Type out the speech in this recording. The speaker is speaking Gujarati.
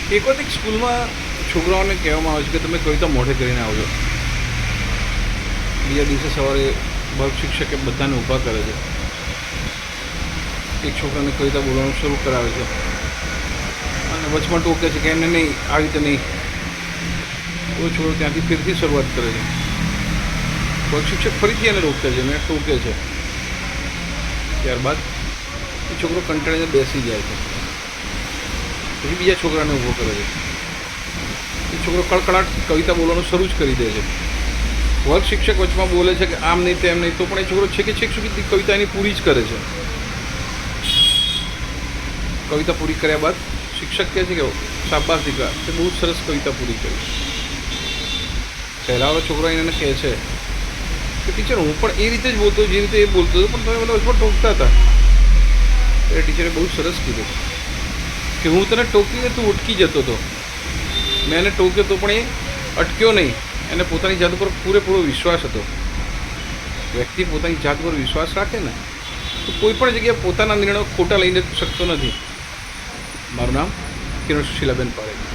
એક વખત એક સ્કૂલમાં છોકરાઓને કહેવામાં આવે છે કે તમે કવિતા મોઢે કરીને આવજો. બીજા દિવસે સવારે વર્ગ શિક્ષકે બધાને ઊભા કરે છે. એક છોકરાને કવિતા બોલવાનું શરૂ કરાવે છે અને વચમાં ટોકે છે કે એને નહીં, આવી રીતે નહીં. તો છોકરો ત્યાંથી ફરીથી શરૂઆત કરે છે. વર્ગ શિક્ષક ફરીથી એને રોકે છે અને ટોકે છે. ત્યારબાદ એ છોકરો કંટાળીને બેસી જાય છે. પછી બીજા છોકરાને ઊભો કરે છે. એ છોકરો કડકડાટ કવિતા બોલવાનું શરૂ જ કરી દે છે. વર્ગ શિક્ષક વચમાં બોલે છે કે આમ નહીં તેમ નહીં, તો પણ એ છોકરો છેક સુધી કવિતા એની પૂરી જ કરે છે. કવિતા પૂરી કર્યા બાદ શિક્ષક કહે છે કે શાબાશ દીકરા, તે બહુ સરસ કવિતા પૂરી કરી. પહેલાવાળો છોકરો એને કહે છે કે ટીચર, હું પણ એ રીતે જ બોલતો જે રીતે એ બોલતો હતો, પણ તમે મને વચમાં ટોકતા હતા. એટલે ટીચરે બહુ સરસ કીધું કે હું તને ટોકીને તું ઉટકી જતો હતો. મેં એને ટોક્યો તો પણ એ અટક્યો નહીં. એને પોતાની જાત પર પૂરેપૂરો વિશ્વાસ હતો. વ્યક્તિ પોતાની જાત પર વિશ્વાસ રાખે ને તો કોઈ પણ જગ્યાએ પોતાના નિર્ણયો ખોટા લઈને શકતો નથી. મારું નામ કિરણ સુશીલાબેન પારેખ.